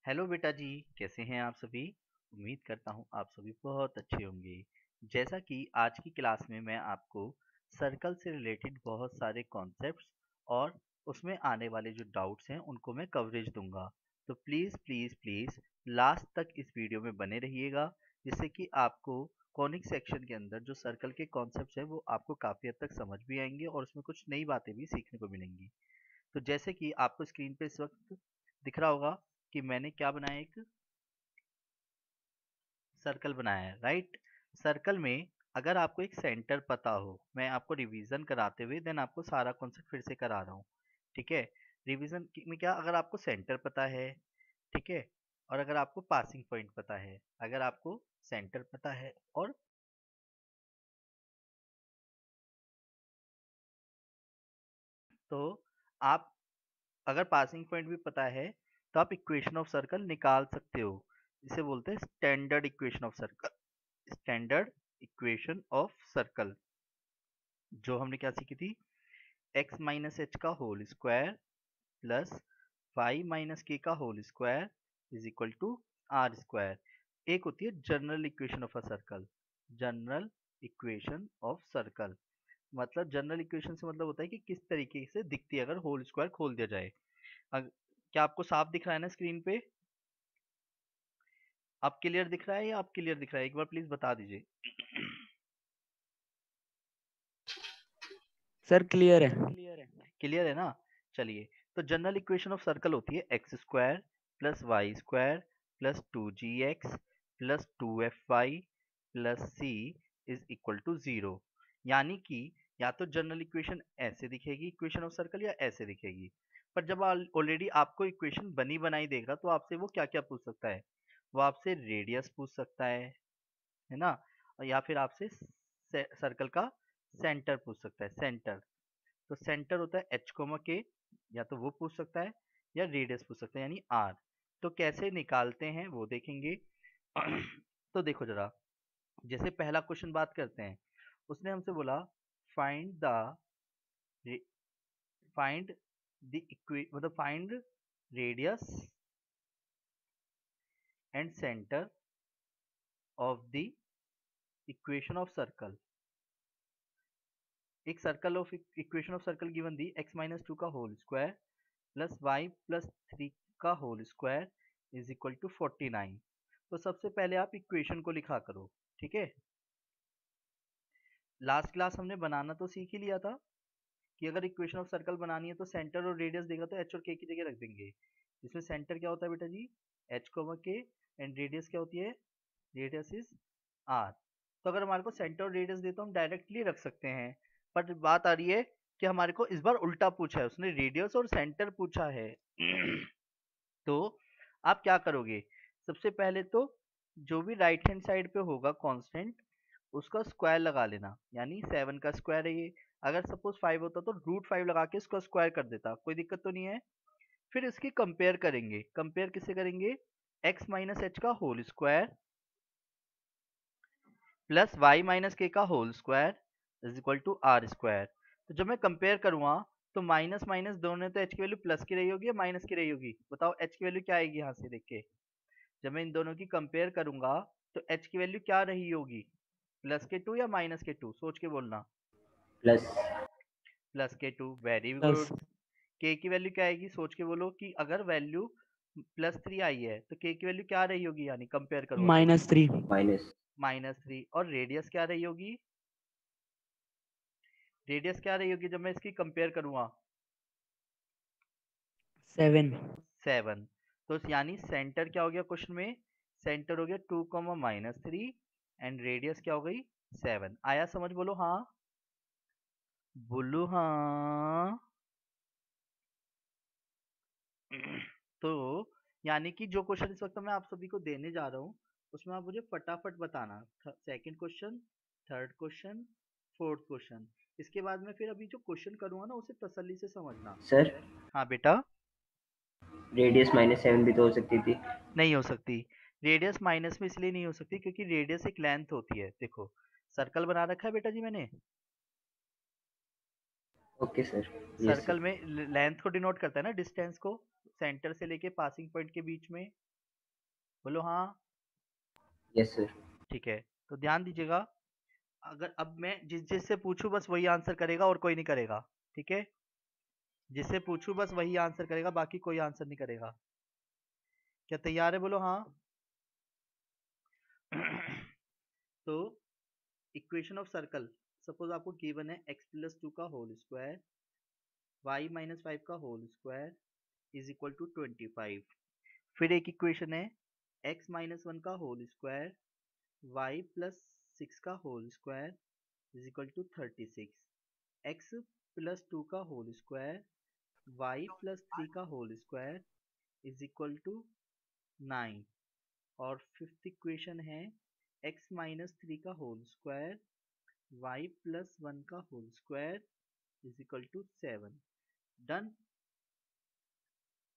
Hello बेटा जी, कैसे हैं आप सभी। उम्मीद करता हूँ आप सभी बहुत अच्छे होंगे। जैसा कि आज की क्लास में मैं आपको सर्कल से रिलेटेड बहुत सारे कॉन्सेप्ट्स और उसमें आने वाले जो डाउट्स हैं उनको मैं कवरेज दूंगा। तो प्लीज़ प्लीज़ प्लीज़ लास्ट तक इस वीडियो में बने रहिएगा, जिससे कि आपको कॉनिक सेक्शन के अंदर जो सर्कल के कॉन्सेप्ट्स हैं वो आपको काफ़ी हद तक समझ भी आएंगे और उसमें कुछ नई बातें भी सीखने को मिलेंगी। तो जैसे कि आपको स्क्रीन पे इस वक्त दिख रहा होगा कि मैंने क्या बनाया, एक सर्कल बनाया है, राइट। सर्कल में अगर आपको एक सेंटर पता हो, मैं आपको रिवीजन कराते हुए देन आपको सारा कॉन्सेप्ट फिर से करा रहा हूँ, ठीक है। रिवीजन में क्या, अगर आपको सेंटर पता है, ठीक है, और अगर आपको पासिंग पॉइंट पता है, अगर आपको सेंटर पता है और तो आप अगर पासिंग पॉइंट भी पता है तो आप इक्वेशन ऑफ सर्कल निकाल सकते हो। इसे बोलते हैं standard equation of circle. Standard equation of circle जो हमने क्या सीखी थी, एक्स माइनस एच का whole square plus y minus k का whole square is equal to r square. एक होती है general equation of a circle. General equation of circle मतलब जनरल इक्वेशन से मतलब होता है कि किस तरीके से दिखती है अगर होल स्क्वायर खोल दिया जाए। क्या आपको साफ दिख रहा है ना स्क्रीन पे? आप क्लियर दिख रहा है या आप क्लियर दिख रहा है, एक बार प्लीज बता दीजिए। सर क्लियर है। क्लियर है ना। चलिए, तो जनरल इक्वेशन ऑफ सर्कल होती है x square plus y square plus 2gx plus 2fy plus c is equal to 0। यानी कि या तो जनरल इक्वेशन ऐसे दिखेगी इक्वेशन ऑफ सर्कल, या ऐसे दिखेगी। पर जब ऑलरेडी आपको इक्वेशन बनी बनाई देगा तो आपसे वो क्या क्या पूछ सकता है, वो आपसे रेडियस पूछ सकता है ना, या फिर आपसे सर्कल का सेंटर पूछ सकता है, सेंटर। तो सेंटर होता है एच कोमा के, या तो वो पूछ सकता है या रेडियस पूछ सकता है यानी आर। तो कैसे निकालते हैं वो देखेंगे। तो देखो जरा, जैसे पहला क्वेश्चन बात करते हैं, उसने हमसे बोला फाइंड द फाइंड द मतलब find radius and centre of the equation of circle. एक circle of equation of circle given the x minus two का whole square plus y plus three का whole square is equal to 49। तो सबसे पहले आप equation को लिखा करो, ठीक है। लास्ट क्लास हमने बनाना तो सीख ही लिया था कि अगर इक्वेशन ऑफ सर्कल बनानी है तो सेंटर और रेडियस देगा तो एच और के की जगह रख देंगे। इसमें सेंटर क्या होता है बेटा जी, एच कोमा के, एंड रेडियस क्या होती है, रेडियस इज आर। तो अगर हमारे को सेंटर और रेडियस दे तो हम डायरेक्टली रख सकते हैं। पर बात आ रही है कि हमारे को इस बार उल्टा पूछा है, उसने रेडियस और सेंटर पूछा है। तो आप क्या करोगे, सबसे पहले तो जो भी राइट हैंड साइड पे होगा कांस्टेंट उसका स्क्वायर लगा लेना, यानी 7 का स्क्वायर है ये। अगर सपोज 5 होता तो √5 लगा के इसको स्क्वायर कर देता, कोई दिक्कत तो नहीं है। फिर इसकी कंपेयर करेंगे, कंपेयर किससे करेंगे, x माइनस एच का whole square plus y minus k का whole square is equal to r square. तो जब मैं कंपेयर करूंगा तो माइनस माइनस दोनों, तो एच की वैल्यू प्लस की रही होगी या माइनस की रही होगी, बताओ एच की वैल्यू क्या आएगी यहाँ से देख के। जब मैं इन दोनों की कंपेयर करूंगा तो एच की वैल्यू क्या रही होगी, प्लस के 2 या माइनस के 2, सोच के बोलना। प्लस। प्लस के 2, वेरी प्लस। गुड। के की वैल्यू क्या आएगी, सोच के बोलो कि अगर वैल्यू +3 आई है तो के की वैल्यू क्या रही होगी, यानी कंपेयर करो अगर। -3। माइनस। -3। और रेडियस क्या रही होगी, रेडियस क्या रही होगी जब मैं इसकी कंपेयर करूंगा, 7। 7। तो यानी सेंटर क्या हो गया क्वेश्चन में, सेंटर हो गया 2, -3 एंड रेडियस क्या हो गई 7। आया समझ, बोलो हाँ, बोलो हाँ। तो यानी कि जो क्वेश्चन इस वक्त मैं आप सभी को देने जा रहा हूँ उसमें आप मुझे फटाफट बताना, second question, third question, fourth question. इसके बाद में फिर अभी जो क्वेश्चन करूंगा ना उसे तसल्ली से समझना। सर हाँ बेटा। रेडियस -7 भी तो हो सकती थी। नहीं हो सकती, रेडियस माइनस में इसलिए नहीं हो सकती क्योंकि रेडियस एक लेंथ होती है। देखो सर्कल बना रखा है बेटा जी मैंने, okay sir. Yes circle sir. में लेंथ को डिनोट करता है ना, डिस्टेंस को। सेंटर से लेके पासिंग पॉइंट के बीच में? बोलो हाँ। Yes sir. ठीक है, तो ध्यान दीजिएगा, अगर अब मैं जिससे पूछूं बस वही आंसर करेगा और कोई नहीं करेगा, ठीक है? जिससे पूछूं बस वही आंसर करेगा, बाकी कोई आंसर नहीं करेगा। क्या तैयार है? बोलो हाँ। तो इक्वेशन ऑफ सर्कल, सपोज आपको गिवन है x प्लस 2 का होल स्क्वायर, y माइनस 5 का whole square is equal to 25। फिर एक इक्वेशन है x माइनस 1 का होल स्क्वायर, y प्लस 6 का whole square is equal to 36। x plus 2 का होल स्क्वायर, y प्लस 3 का whole square is equal to 9। और fifth equation है x माइनस 3 का होल स्क्वायर, y प्लस 1 का whole square is equal to 7। Done?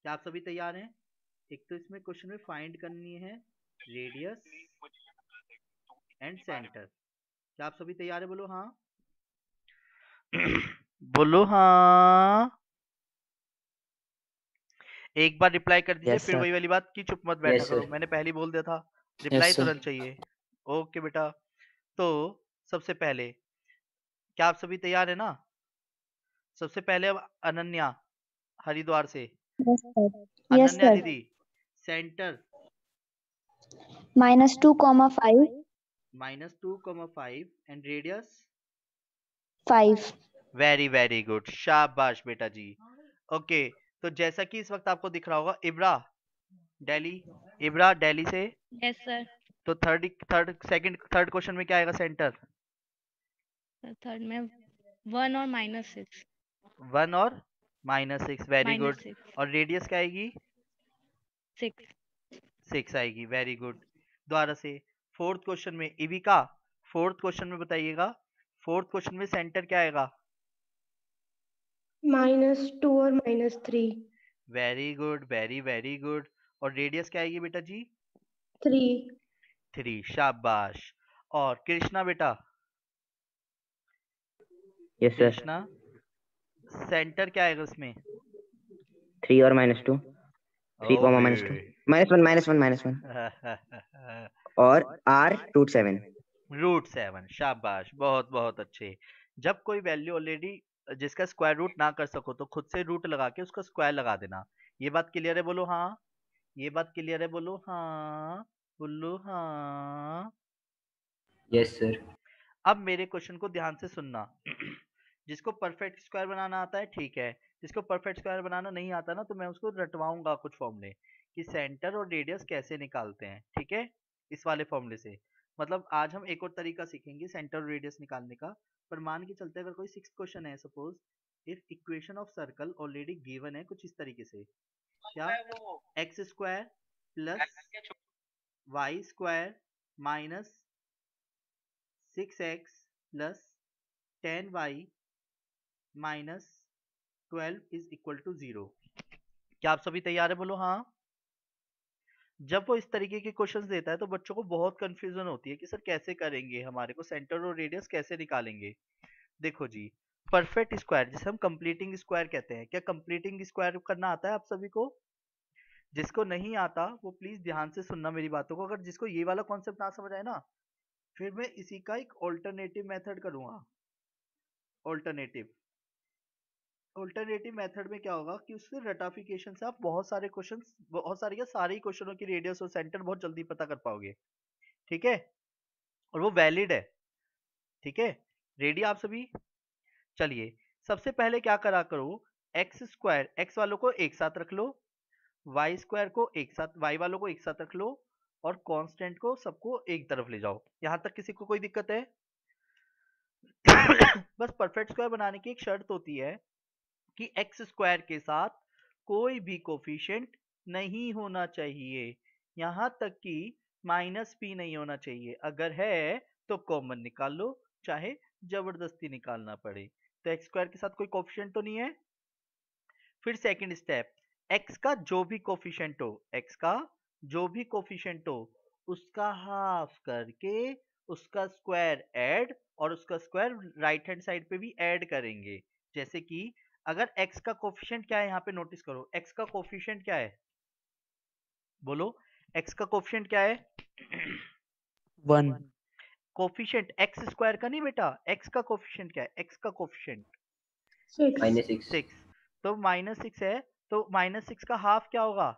क्या आप सभी तैयार हैं? एक तो इसमें क्वेश्चन में फाइंड करनी है रेडियस एंड सेंटर। क्या आप सभी तैयार है? बोलो हाँ। बोलो हाँ। एक बार रिप्लाई कर दीजिए, यस फिर सर। वही वाली बात कि चुप मत बैठा यस करो, सर। मैंने पहले ही बोल दिया था, रिप्लाई यस सर। तुरंत चाहिए। ओके बेटा। तो सबसे पहले, क्या आप सभी तैयार है ना? सबसे पहले अब अनन्या हरिद्वार से। Yes, sir. Yes, Ananya sir. दीदी, centre -2, 5. -2, 5 and radius 5. Very very good, शाबाश बेटा जी। ओके, तो जैसा कि इस वक्त आपको दिख रहा होगा, इब्रा दिल्ली, इब्रा दिल्ली से। Yes sir. तो थर्ड क्वेश्चन में क्या आएगा सेंटर? थर्ड में 1 और -6। 1 और -6, वेरी गुड। -6 और रेडियस क्या आएगी? 6। 6 आएगी, वेरी गुड। दोबारा से फोर्थ क्वेश्चन में इविका, फोर्थ क्वेश्चन में बताइएगा, फोर्थ क्वेश्चन में सेंटर क्या आएगा? -2 और -3। Very good, very very good. और रेडियस क्या आएगी बेटा जी? 3। 3, शाबाश। और कृष्णा बेटा, यस सर। कृष्णा सेंटर क्या आएगा उसमें? 3 और -2, 3, -2, -1, और r √7। √7, शाबाश, बहुत बहुत अच्छे। जब कोई वैल्यू ऑलरेडी जिसका स्क्वायर रूट ना कर सको तो खुद से रूट लगा के उसका स्क्वायर लगा देना। ये बात क्लियर है? बोलो हाँ। ये बात क्लियर है? बोलो हाँ। बोलो हाँ। Yes sir. अब मेरे क्वेश्चन को ध्यान से सुनना। जिसको परफेक्ट स्क्वायर बनाना आता है ठीक है, जिसको परफेक्ट स्क्वायर बनाना नहीं आता ना, तो मैं उसको रटवाऊंगा कुछ फॉर्मूले कि सेंटर और रेडियस कैसे निकालते हैं, ठीक है? इस वाले फॉर्मूले से। मतलब आज हम एक और तरीका सीखेंगे सेंटर और रेडियस निकालने का। पर मान के चलते अगर कोई सिक्स क्वेश्चन है, suppose if equation of circle already given है कुछ इस तरीके से, क्या x square plus y square minus 6x plus 10y minus 12 is equal to 0। क्या आप सभी तैयार है? बोलो हाँ। जब वो इस तरीके के क्वेश्चंस देता है तो बच्चों को बहुत कंफ्यूजन होती है कि सर कैसे करेंगे, हमारे को सेंटर और रेडियस कैसे निकालेंगे। देखो जी, परफेक्ट स्क्वायर जिसे हम कंप्लीटिंग स्क्वायर कहते हैं, क्या कंप्लीटिंग स्क्वायर करना आता है आप सभी को? जिसको नहीं आता वो प्लीज ध्यान से सुनना मेरी बातों को। अगर जिसको ये वाला कॉन्सेप्ट ना समझ आए ना, फिर मैं इसी का एक ऑल्टरनेटिव मेथड करूंगा। ऑल्टरनेटिव मेथड में क्या होगा कि उससे रटाफिकेशन से आप बहुत सारे क्वेश्चंस, बहुत सारे क्या सारे ही क्वेश्चनों की रेडियस और सेंटर बहुत जल्दी पता कर पाओगे, ठीक है? और वो वैलिड है, ठीक है? रेडी आप सभी? चलिए, सबसे पहले क्या करा करो, एक्स स्क्वायर, एक्स वालों को एक साथ रख लो, वाई स्क्वायर को एक साथ, वाई वालों को एक साथ रख लो, और कांस्टेंट को सबको एक तरफ ले जाओ। यहां तक किसी को कोई दिक्कत है? बस परफेक्ट स्क्वायर बनाने की एक शर्त होती है कि एक्स स्क्वायर के साथ कोई भी कोफिशिएंट नहीं होना चाहिए, यहां तक कि -p नहीं होना चाहिए। अगर है तो कॉमन निकाल लो, चाहे जबरदस्ती निकालना पड़े। तो एक्स स्क्वायर के साथ कोई कोफिशिएंट तो नहीं है। फिर सेकंड स्टेप, एक्स का जो भी कोफिशिएंट हो, एक्स का जो भी कोफिशिएंट हो उसका हाफ करके उसका स्क्वायर ऐड, और उसका स्क्वायर राइट हैंड साइड पे भी ऐड करेंगे। जैसे कि अगर x का कोफिशिएंट क्या है यहाँ पे नोटिस करो, x का कोफिशिएंट क्या है, बोलो x का कोफिशिएंट क्या है? 1 कोफिशिएंट x स्क्वायर का नहीं बेटा, x का कोफिशिएंट क्या है, x का कोफिशिएंट 6. -6. 6, तो -6 है, तो -6 का हाफ क्या होगा,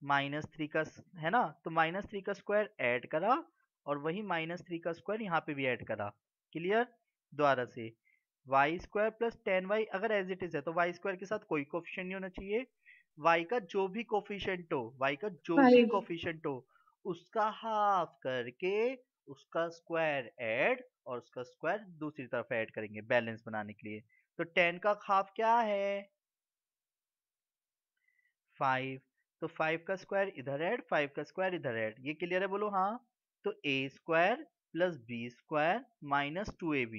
-3 का है ना, तो -3 का स्क्वायर ऐड करा और वही -3 का स्क्वायर यहाँ पे भी ऐड करा। क्लियर? दोबारा से वाई स्क्वायर प्लस 10y अगर एज इट इज है तो वाई स्क्वायर के साथ कोई कोफिशिएंट नहीं होना चाहिए, y का जो भी कोफिशिएंट हो, y का जो भी 5. कोफिशिएंट हो उसका हाफ करके उसका स्क्वायर ऐड और उसका स्क्वायर दूसरी तरफ ऐड करेंगे बैलेंस बनाने के लिए। तो 10 का हाफ क्या है, 5, तो 5 का स्क्वायर इधर ऐड, 5 का स्क्वायर इधर ऐड, ये क्लियर है बोलो हाँ। तो a square plus b square minus 2ab,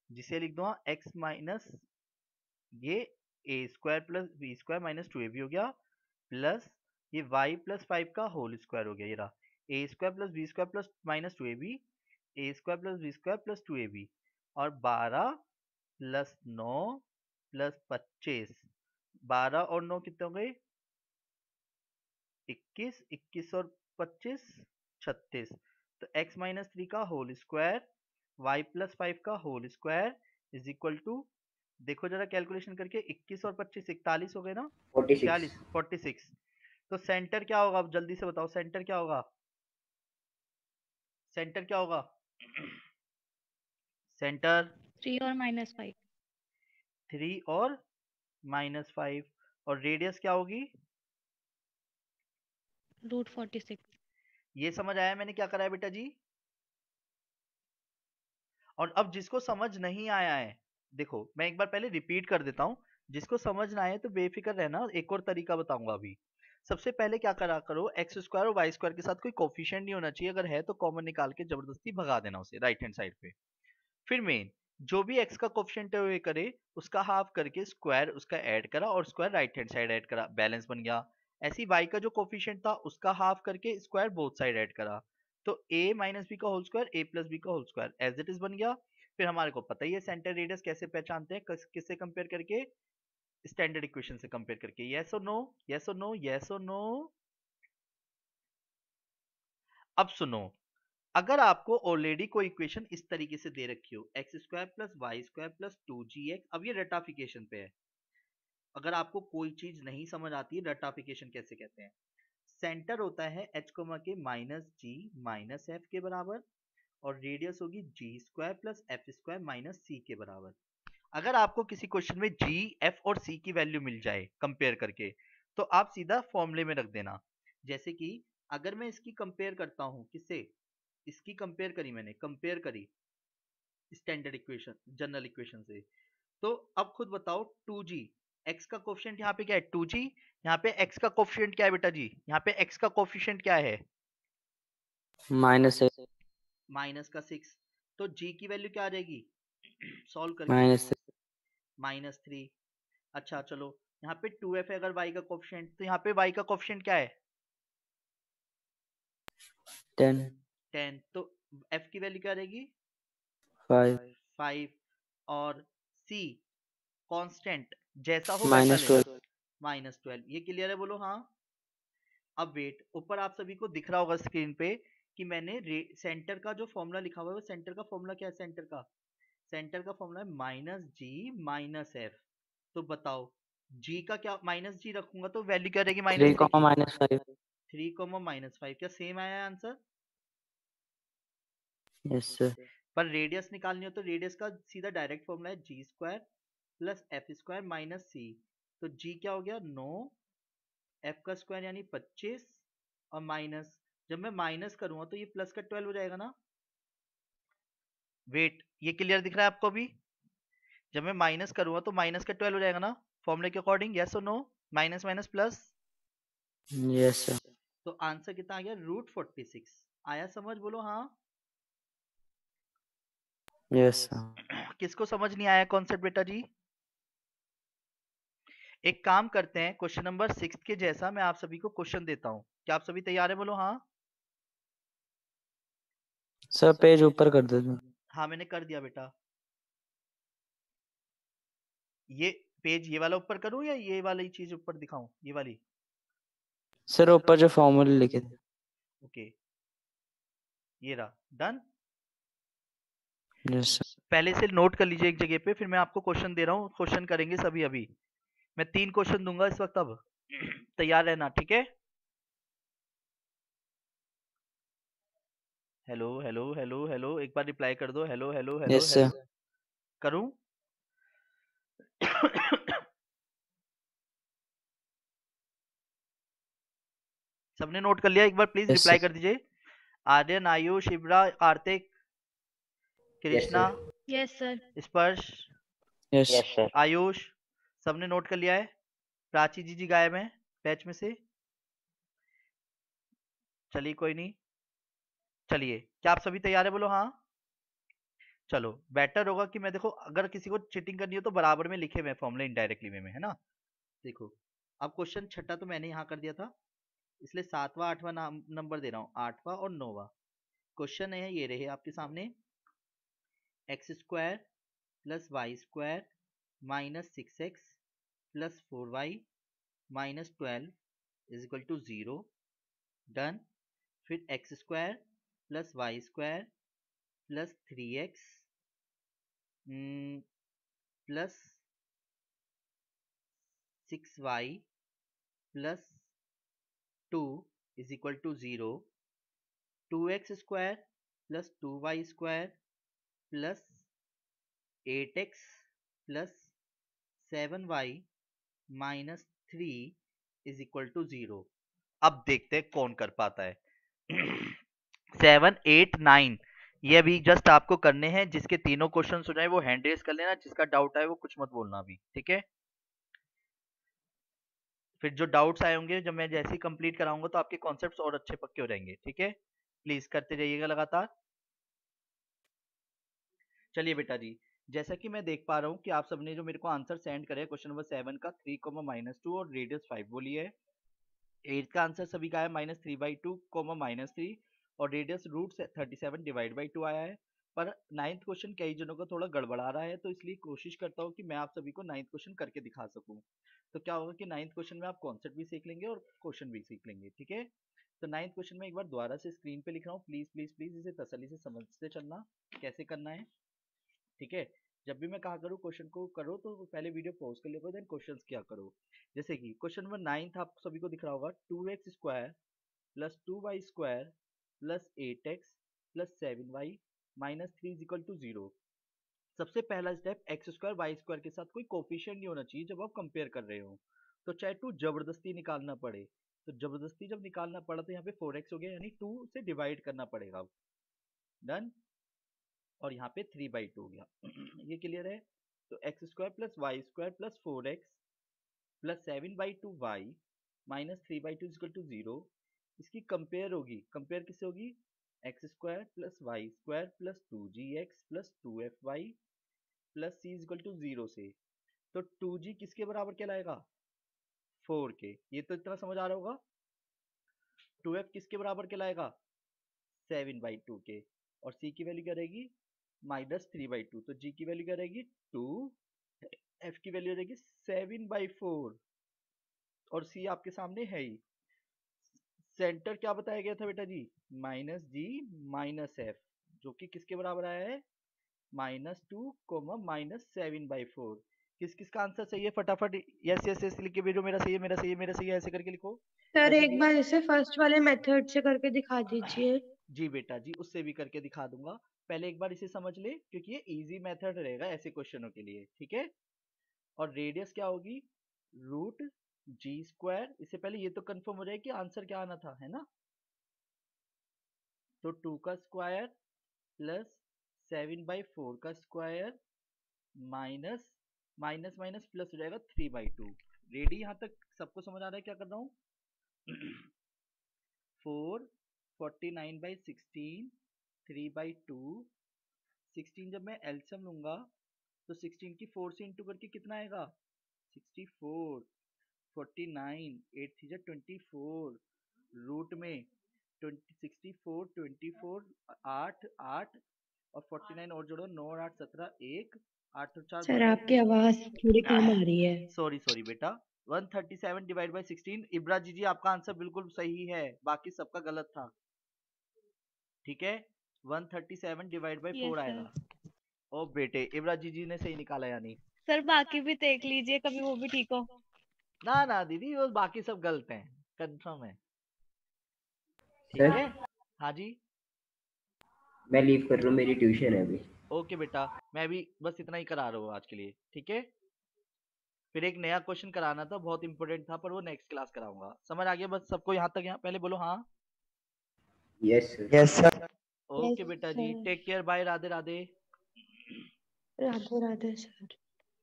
जिसे लिख दो x माइनस ये a square plus b square minus 2ab हो गया, प्लस ये y प्लस 5 का होल स्क्वायर हो गया, ये रहा a square plus b square plus minus 2ab, a square plus b square plus 2ab, और 12 प्लस 9 प्लस 25, 12 और 9 कितने हो गए 21, 21 और 25 36, तो x माइनस 3 का होल स्क्वायर y प्लस 5 का whole square is equal to, देखो जरा कैलकुलेशन करके, 21 और 25 41 हो गए ना, 46. 46, तो सेंटर क्या होगा, अब जल्दी से बताओ सेंटर क्या होगा, सेंटर क्या होगा सेंटर 3 और -5 3 और -5, और रेडियस क्या होगी, √46 ये समझ आया मैंने क्या करा है बेटा जी? और अब जिसको समझ नहीं आया है, देखो मैं एक बार पहले रिपीट कर देता हूँ, जिसको समझ ना आए तो बेफिक्र रहना, एक और तरीका बताऊंगा अभी। सबसे पहले क्या करा करो, एक्स स्क्वायर और वाई स्क्वायर के साथ कोई कोफिशिएंट नहीं होना चाहिए, अगर है तो कॉमन निकाल के जबरदस्ती भगा देना उसे राइट हैंड साइड पे। फिर मेन जो भी एक्स का कोफिशिएंट है वो ये करे, उसका हाफ करके स्क्वायर उसका ऐड करा और square right hand side add करा, बैलेंस बन गया। ऐसे ही वाई का जो कोफिशिएंट था उसका हाफ करके स्क्वायर बोथ साइड ऐड करा, तो a माइनस बी का whole square a plus B का whole square as it is बन गया। फिर हमारे को पता ही है सेंटर रेडियस कैसे पहचानते हैं, किससे कंपेयर करके, स्टैंडर्ड इक्वेशन से कंपेयर करके। यस और नो, यस और नो, यस और नो। अब सुनो, अगर आपको ऑलरेडी कोई इक्वेशन इस तरीके से दे रखी हो, x square plus y square plus 2gx, अब ये रटाफिकेशन पे है, अगर आपको कोई चीज नहीं समझ आती रटाफिकेशन कैसे कहते हैं, सेंटर होता है h के माइनस जी माइनस एफ के बराबर, और रेडियस होगी G square plus F square minus C के बराबर। अगर आपको किसी क्वेश्चन में जी एफ और सी की वैल्यू मिल जाए कंपेयर करके, तो आप सीधा फॉर्मूले में रख देना। जैसे कि अगर मैं इसकी कंपेयर करता हूं, किससे, इसकी कंपेयर करी, मैंने कंपेयर करी स्टैंडर्ड इक्वेशन जनरल इक्वेशन से, तो अब खुद बताओ 2g, x का कोफिशिएंट यहाँ पे क्या है 2g, यहाँ पे x का कोफिशिएंट क्या है बेटा जी, यहाँ पे x का कोफिशिएंट क्या है -6 माइनस का 6, तो g की वैल्यू क्या आ जाएगी सॉल्व करके -3। अच्छा चलो, यहाँ पे 2f है अगर y का कोफिशिएंट, तो यहाँ पे y का कोफिशिएंट क्या है 10, तो f की वैल्यू क्या आ जाएगी 5, और c कांस्टेंट जैसा हो वैसा लेना -12, ये क्लियर है बोलो हाँ। अब वेट, ऊपर आप सभी को दिख रहा होगा स्क्रीन पे कि मैंने सेंटर का जो फॉर्मूला लिखा हुआ है, वो सेंटर का फॉर्मूला क्या है, सेंटर का फॉर्मूला है माइनस जी माइनस एफ। तो बताओ जी का क्या, माइनस जी रखूंगा तो वैल्यू क्या रहेगी माइनस 3, -5 3, क्या सेम आया आंसर? Yes sir. पर रेडियस निकालनी हो तो रेडियस का सीधा डायरेक्ट फॉर्मूला है G square plus F square minus C, तो जी क्या हो गया 9, एफ का स्क्वायर यानी 25, और माइनस, जब मैं माइनस करूंगा तो ये प्लस का 12 हो जाएगा ना। वेट, ये क्लियर दिख रहा है आपको अभी, जब मैं माइनस करूंगा तो माइनस का 12 हो जाएगा ना फॉर्मूले के अकॉर्डिंग, यस और no, minus minus plus, yes sir. तो आंसर कितना आ गया √46 आया, समझ बोलो हाँ। Yes sir. किसको समझ नहीं आया कॉन्सेप्ट बेटा जी? एक काम करते हैं, क्वेश्चन नंबर 6 के जैसा मैं आप सभी को क्वेश्चन देता हूँ, क्या आप सभी तैयार है बोलो हाँ। सर पेज ऊपर कर दे दो। हाँ मैंने कर दिया बेटा, ये पेज ये वाला ऊपर करूं या ये वाली चीज ऊपर दिखाऊं, ये वाली? सर ऊपर जो फॉर्मूले लिखे थे। ओके, ये रहा, डन। Yes sir. पहले से नोट कर लीजिए एक जगह पे, फिर मैं आपको क्वेश्चन दे रहा हूँ, क्वेश्चन करेंगे सभी अभी। मैं 3 क्वेश्चन दूंगा इस वक्त, अब तैयार रहना, ठीक है? हेलो हेलो हेलो हेलो, एक बार रिप्लाई कर दो, hello hello hello yes sir. Hello. करूं? सबने नोट कर लिया? एक बार प्लीज यस रिप्लाई सर। कर दीजिए। Aryan, Ayush, Ibra, Kartik, yes Krishna, sir. Yes, sir. Sparsh, yes yes sir. Ayush, सबने नोट कर लिया है? प्राची जी गायब हैं बैच में से। चलिए कोई नहीं, चलिए, क्या आप सभी तैयार है? बोलो हाँ। चलो, बेटर होगा कि मैं, देखो, अगर किसी को चीटिंग करनी हो तो बराबर में लिखे हुए फॉर्मूले इनडायरेक्टली वे में, है ना? देखो, अब क्वेश्चन छठा तो मैंने यहाँ कर दिया था, इसलिए 7वां 8वां नंबर दे रहा हूँ, 8वां और 9वां। क्वेश्चन है ये रहे आपके सामने, x square plus y square minus 6x plus 4y minus 12 is equal to 0, done. फिर x square plus y square plus 3x plus 6y plus 2 is equal to 0, 2x square plus 2y square plus 8x plus 7y minus 3 is equal to 0। अब देखते हैं कौन कर पाता है। 7 8 9 ये अभी जस्ट आपको करने हैं, जिसके तीनों क्वेश्चन हो जाए वो हैंड रेस कर लेना, जिसका डाउट आए वो कुछ मत बोलना अभी, ठीक है? फिर जो डाउट्स आए होंगे जब मैं जैसे ही कंप्लीट कराऊंगा तो आपके कॉन्सेप्ट्स और अच्छे पक्के हो जाएंगे, ठीक है? प्लीज करते जाइएगा लगातार। चलिए बेटा जी, जैसा कि मैं देख पा रहा हूँ कि आप सबने जो मेरे को आंसर सेंड करे क्वेश्चन नंबर 7 का 3, -2 और रेडियस 5 बोली है। 8 का आंसर सभी का है -3/2, -3 और रेडियस रूट 37/2 आया है। पर 9th क्वेश्चन कई जनों का थोड़ा गड़बड़ा रहा है, तो इसलिए कोशिश करता हूँ कि मैं आप सभी को 9th क्वेश्चन करके दिखा सकूं। तो क्या होगा कि 9th क्वेश्चन में आप कॉन्सेप्ट भी सीख लेंगे और क्वेश्चन भी सीख लेंगे, ठीक है? तो 9th क्वेश्चन में एक बार दोबारा से स्क्रीन पे लिख रहा हूँ, प्लीज प्लीज प्लीज इसे तसल्ली से समझते चलना कैसे करना है, ठीक है? जब भी मैं कहा करूँ क्वेश्चन को करो तो पहले वीडियो पॉज कर लिया, देन क्वेश्चन क्या करो। जैसे कि क्वेश्चन नंबर 9 आप सभी को दिख रहा होगा, 2x square plus 2y square plus 8x plus 7y minus 3 is equal to 0। सबसे पहला step, x square y square के साथ कोई कोफिशिएंट नहीं होना चाहिए जब आप कंपेयर कर रहे हो, तो चाहे 2 जबरदस्ती निकालना पड़े, तो जबरदस्ती जब निकालना पड़ा तो यहाँ पे 4x हो गया, यानी 2 से डिवाइड करना पड़ेगा, डन। और यहाँ पे 3/2 हो गया। ये क्लियर है? तो x square plus y square plus 4x plus 7/2y minus 3/2 equal to 0। इसकी कंपेयर होगी, कंपेयर किससे होगी? X square plus y square plus 2gx plus 2fy plus c equal to 0 से। तो 2g किसके बराबर कहलाएगा? 4 के। ये तो इतना समझ आ रहा होगा। 2f किसके बराबर कहलाएगा? 7/2 के। और c की वैल्यू क्या रहेगी? -3/2। तो g की वैल्यू क्या रहेगी? 2, f की वैल्यू रहेगी 7/4 और c आपके सामने है ही। सेंटर क्या बताया गया था बेटा जी? -g -f, जो कि किसके बराबर आया है? -2, -7/4। किस किस का आंसर सही है? फटाफट यस यस यस लिख के भेजो, मेरा सही है, मेरा सही है, मेरा सही है, ऐसे करके लिखो। सर जैसे एक कि बार इसे फर्स्ट वाले मेथड से करके दिखा दीजिए। जी बेटा जी, उससे भी करके दिखा दूंगा। पहले एक बार इसे समझ ले, क्योंकि ये इजी मेथड रहेगा ऐसे क्वेश्चनों के लिए, ठीक है? और रेडियस क्या होगी? रूट जी स्क्वायर। इससे पहले ये तो कंफर्म हो जाए कि आंसर क्या आना था, है ना? तो 2 का स्क्वायर प्लस 7/4 का square minus minus minus plus हो जाएगा 3/2। रेडी? यहाँ तक सबको समझ आ रहा है क्या कर रहा हूँ? 4 49/16 3/2। 16 जब मैं एलसीएम लूंगा तो 16 की 4 से इंटू करके कितना आएगा? 64 49 8 3 24 रूट में 64 24 8 8 और 49 और जोड़ो 9 और 8 17 1 8 और 4 सर आपकी आवाज थोड़ी कम आ रही है। सॉरी बेटा 137 डिवाइड बाय 16। इब्रा जी आपका आंसर बिल्कुल सही है, बाकी सबका गलत था। ठीक है 137 डिवाइड बाय 4 Yes, आएगा। sir. ओ बेटे इब्रा जी ने सही निकाला यानी। सर बाकी भी देख लीजिए, कभी वो भी ठीक हो। ना दीदी वो बाकी सब गलत हैं, कंफर्म है। ठीक सर है हाँ जी मैं लीव कर रहा हूँ, मेरी ट्यूशन है अभी। ओके बेटा, मैं भी बस इतना ही करा रहा हूँ आज के लिए। ठीक है फिर एक नया क्वेश्चन कराना था, बहुत इंपॉर्टेंट था, पर वो नेक्स्ट क्लास कराऊंगा। समझ आ गया बस सबको यहाँ तक? यहाँ पहले बोलो हाँ। Yes sir. Yes sir. Okay बेटा जी, sir. Take care, bye, Radhe Radhe. Radhe Radhe sir.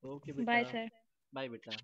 Okay bye बेटा, सर। बाय बेटा।